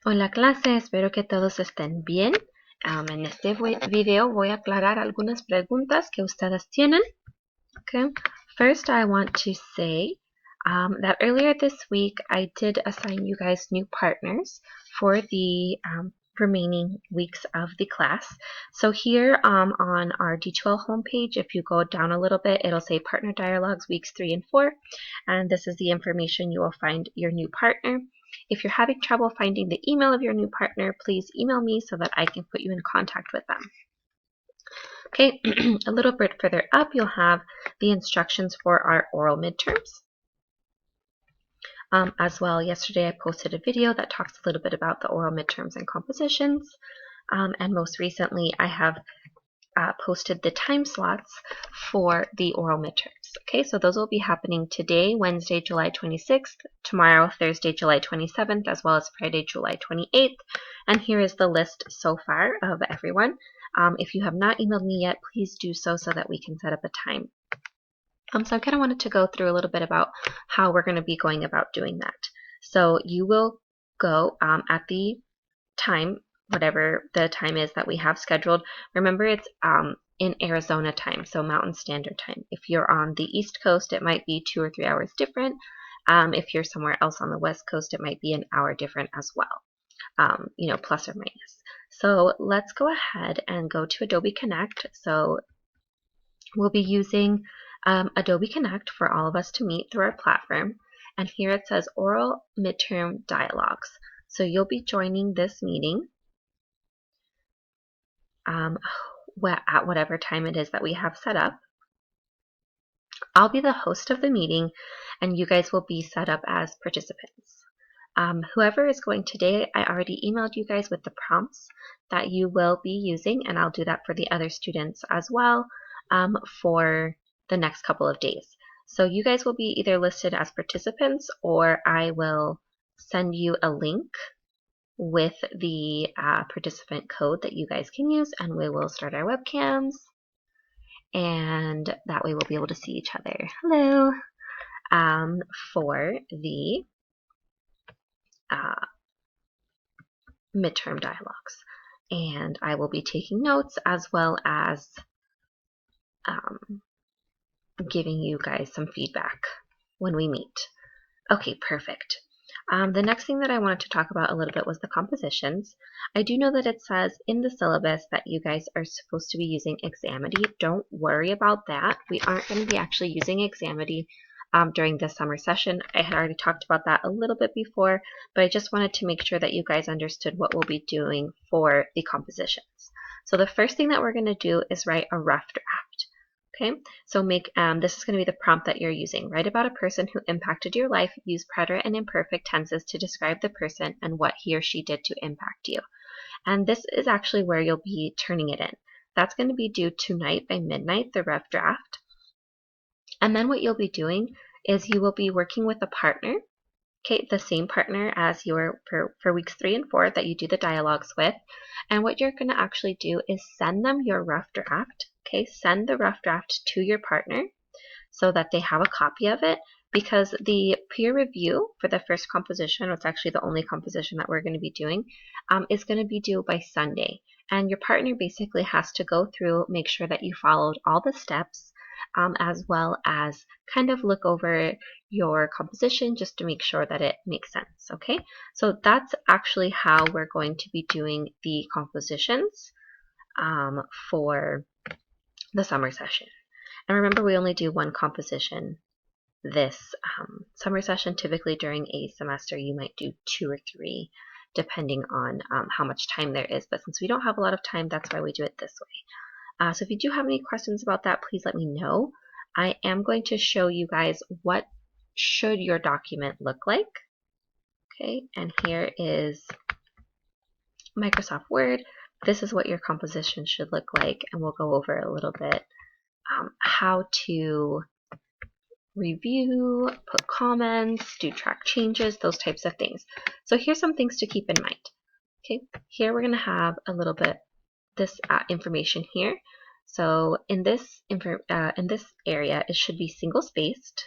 Hola clase, espero que todos estén bien. En este video voy a aclarar algunas preguntas que ustedes tienen. Okay. First, I want to say that earlier this week I did assign you guys new partners for the remaining weeks of the class. So here on our D12 homepage, if you go down a little bit, it'll say Partner Dialogues weeks 3 and 4, and this is the information you will find your new partner. If you're having trouble finding the email of your new partner, please email me so that I can put you in contact with them. Okay, a little bit further up, you'll have the instructions for our oral midterms. As well, yesterday I posted a video that talks a little bit about the oral midterms and compositions. And most recently, I have posted the time slots for the oral midterms. Okay, so those will be happening today, Wednesday, July 26th, tomorrow, Thursday, July 27th, as well as Friday, July 28th. And here is the list so far of everyone. If you have not emailed me yet, please do so that we can set up a time. So I kind of wanted to go through a little bit about how we're going to be going about doing that. So you will go at the time, whatever the time is that we have scheduled. Remember, it's in Arizona time, so Mountain Standard Time. If you're on the East Coast, it might be 2 or 3 hours different. If you're somewhere else on the West Coast, it might be an hour different as well, plus or minus. So let's go ahead and go to Adobe Connect. So we'll be using Adobe Connect for all of us to meet through our platform. And here it says Oral Midterm Dialogues. So you'll be joining this meeting at whatever time it is that we have set up. I'll be the host of the meeting, and you guys will be set up as participants. Whoever is going today, I already emailed you guys with the prompts that you will be using, and I'll do that for the other students as well for the next couple of days. So you guys will be either listed as participants, or I will send you a link with the participant code that you guys can use, and we will start our webcams, and that way we'll be able to see each other. Hello! For the midterm dialogues. And I will be taking notes as well as giving you guys some feedback when we meet. Okay, perfect. The next thing that I wanted to talk about a little bit was the compositions. I do know that it says in the syllabus that you guys are supposed to be using Examity. Don't worry about that. We aren't going to be actually using Examity during this summer session. I had already talked about that a little bit before, but I just wanted to make sure that you guys understood what we'll be doing for the compositions. So the first thing that we're going to do is write a rough draft. Okay, so this is going to be the prompt that you're using. Write about a person who impacted your life. Use preterite and imperfect tenses to describe the person and what he or she did to impact you. And this is actually where you'll be turning it in. That's going to be due tonight by midnight, the rough draft. And then what you'll be doing is you will be working with a partner, okay, the same partner as your for weeks 3 and 4 that you do the dialogues with. And what you're going to actually do is send them your rough draft. Okay, send the rough draft to your partner so that they have a copy of it, because the peer review for the first composition, it's actually the only composition that we're going to be doing, is going to be due by Sunday. And your partner basically has to go through, make sure that you followed all the steps, as well as kind of look over your composition just to make sure that it makes sense. Okay, so that's actually how we're going to be doing the compositions for the summer session. And remember, we only do one composition this summer session. Typically during a semester you might do 2 or 3 depending on how much time there is, but since we don't have a lot of time, that's why we do it this way. So if you do have any questions about that, please let me know. I am going to show you guys what should your document look like. Okay, and here is Microsoft Word. This is what your composition should look like, and we'll go over a little bit how to review, put comments, do track changes, those types of things. So here's some things to keep in mind. Okay, here we're going to have a little bit this information here. So in this area, it should be single spaced.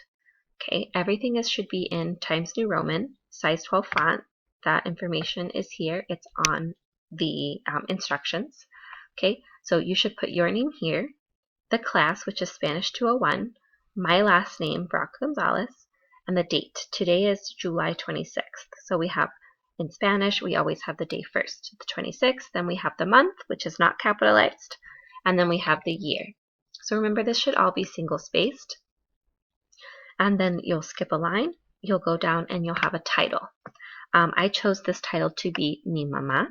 Okay, everything should be in Times New Roman, size 12 font. that information is here. It's on the instructions. Okay, so you should put your name here, the class, which is Spanish 201, my last name, Brock Gonzalez, and the date. Today is July 26th. So we have, in Spanish, we always have the day first, the 26th, then we have the month, which is not capitalized, and then we have the year. So remember, this should all be single-spaced. And then you'll skip a line, you'll go down, and you'll have a title. I chose this title to be Mi Mamá.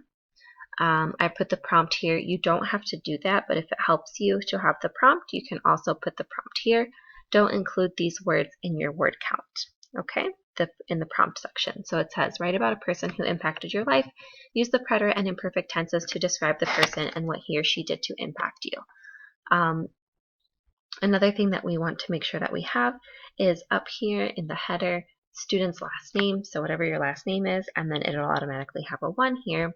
I put the prompt here. You don't have to do that, but if it helps you to have the prompt, you can also put the prompt here. Don't include these words in your word count, okay, in the prompt section. So it says, write about a person who impacted your life. Use the preterite and imperfect tenses to describe the person and what he or she did to impact you. Another thing that we want to make sure that we have is up here in the header, student's last name, so whatever your last name is, and then it'll automatically have a 1 here.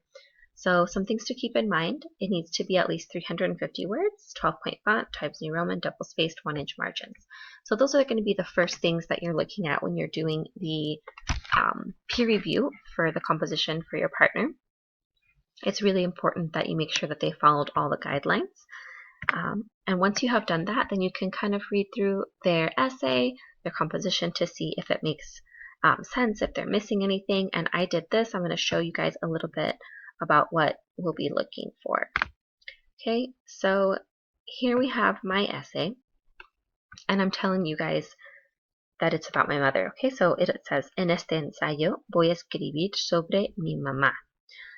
So some things to keep in mind: it needs to be at least 350 words, 12-point font, Times New Roman, double-spaced, 1-inch margins. So those are going to be the first things that you're looking at when you're doing the peer review for the composition for your partner. It's really important that you make sure that they followed all the guidelines. And once you have done that, then you can kind of read through their essay, their composition, to see if it makes sense, if they're missing anything. And I did this. I'm going to show you guys a little bit about what we'll be looking for. Okay, so here we have my essay, and I'm telling you guys that it's about my mother. Okay, so it says, en este ensayo voy a escribir sobre mi mamá.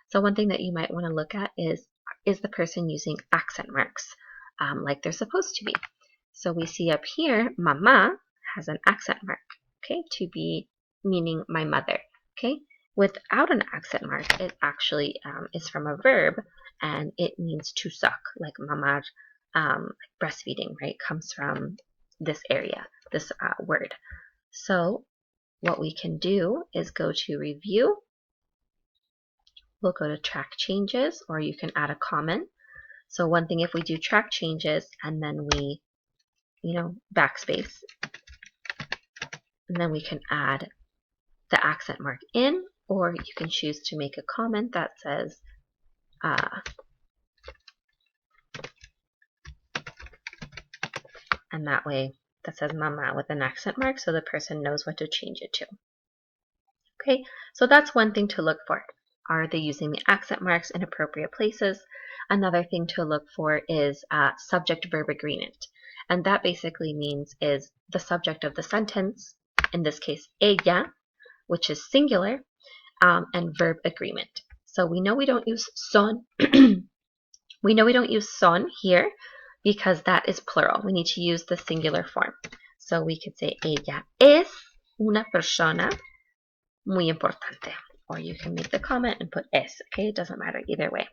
So one thing that you might want to look at is the person using accent marks like they're supposed to be? So we see up here, mamá has an accent mark, okay, to be meaning my mother, okay? Without an accent mark, it actually is from a verb, and it means to suck, like mamar, breastfeeding, right, comes from this area, this word. So what we can do is go to review. We'll go to track changes, or you can add a comment. So one thing, if we do track changes and then we, backspace, and then we can add the accent mark in, or you can choose to make a comment that says, and that way that says mama with an accent mark, so the person knows what to change it to. Okay, so that's one thing to look for. Are they using the accent marks in appropriate places? Another thing to look for is subject-verb agreement. And that basically means is the subject of the sentence, in this case, ella, which is singular, and verb agreement. So we know we don't use son. We know we don't use son here because that is plural. We need to use the singular form. So we could say, ella es una persona muy importante. Or you can make the comment and put es, okay? It doesn't matter either way.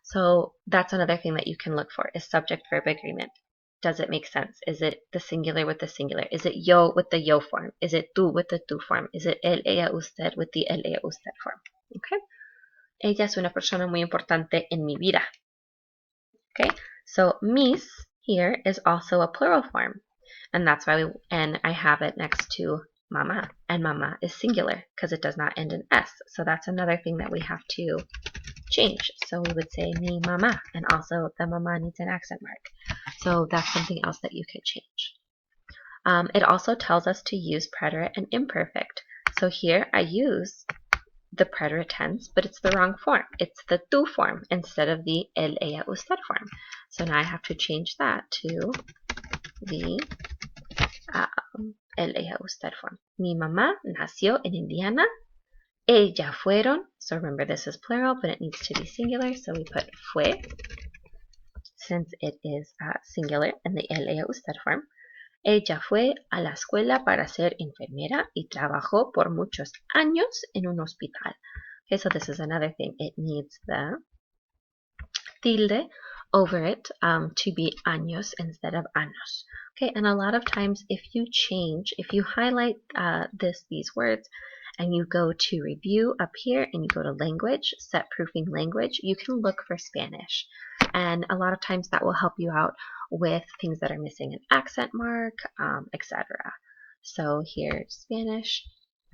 So that's another thing that you can look for, is subject-verb agreement. Does it make sense? Is it the singular with the singular? Is it yo with the yo form? Is it tú with the tú form? Is it él, ella, usted with the él, ella, usted form? Okay? Ella es una persona muy importante en mi vida. Okay? So mis here is also a plural form. And that's why and I have it next to mama. And mama is singular because it does not end in s. So that's another thing that we have to change. So we would say mi mama, and also the mama needs an accent mark. So that's something else that you could change. It also tells us to use preterite and imperfect. So here I use the preterite tense, but it's the wrong form. It's the tú form instead of the él, ella, usted form. So now I have to change that to the él, ella, usted form. Mi mamá nació en Indiana. Ella fueron. So remember, this is plural, but it needs to be singular. So we put fue, since it is singular in the él, ella, usted form. Ella fue a la escuela para ser enfermera y trabajó por muchos años en un hospital. Okay, so this is another thing. It needs the tilde over it to be años instead of años. Okay, and a lot of times if you highlight these words and you go to review up here and you go to language, set proofing language, you can look for Spanish. And a lot of times that will help you out with things that are missing an accent mark, etc. So here's Spanish.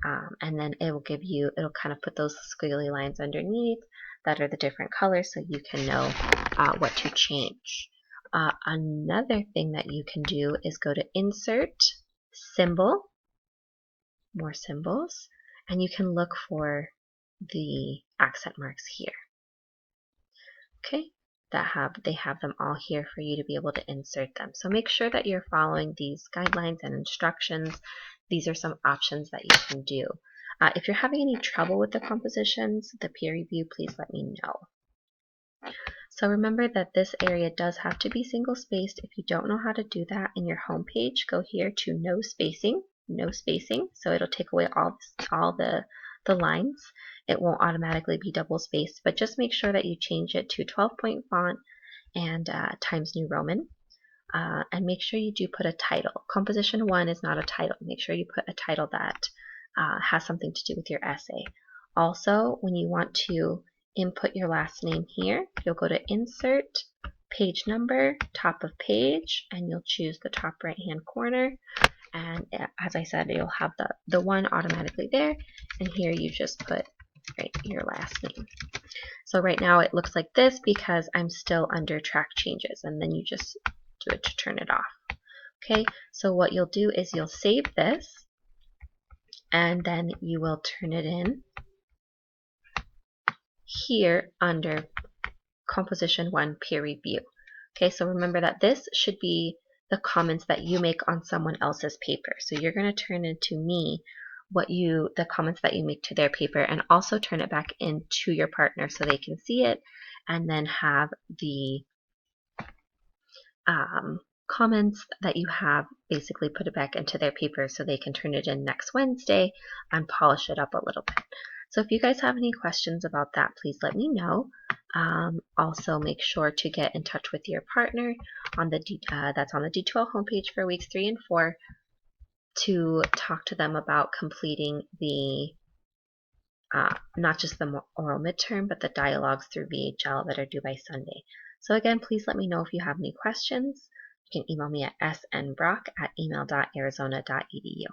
and then it'll kind of put those squiggly lines underneath that are the different colors so you can know what to change. Another thing that you can do is go to Insert, Symbol, more symbols, and you can look for the accent marks here. Okay, they have them all here for you to be able to insert them. So make sure that you're following these guidelines and instructions. These are some options that you can do. If you're having any trouble with the compositions, the peer review, please let me know. So remember that this area does have to be single spaced. If you don't know how to do that in your home page, go here to no spacing, so it'll take away all the lines. It won't automatically be double spaced, but just make sure that you change it to 12-point font and Times New Roman. And make sure you do put a title. Composition 1 is not a title. Make sure you put a title that has something to do with your essay. Also, when you want to input your last name here, you'll go to Insert, Page Number, Top of Page, and you'll choose the top right hand corner. And as I said, you'll have the one automatically there, and here you just put your last name. So right now it looks like this because I'm still under track changes, and then you just do it to turn it off. Okay, so what you'll do is you'll save this, and then you will turn it in here under Composition 1 Peer Review. Okay, so remember that this should be the comments that you make on someone else's paper. So you're going to turn into me the comments that you make to their paper, and also turn it back into your partner so they can see it, and then have the comments that you have basically put it back into their paper so they can turn it in next Wednesday and polish it up a little bit. So if you guys have any questions about that, please let me know. Also, make sure to get in touch with your partner on that's on the D2L homepage for weeks 3 and 4 to talk to them about completing the not just the oral midterm, but the dialogues through VHL that are due by Sunday. So again, please let me know if you have any questions. You can email me at snbrock@email.arizona.edu.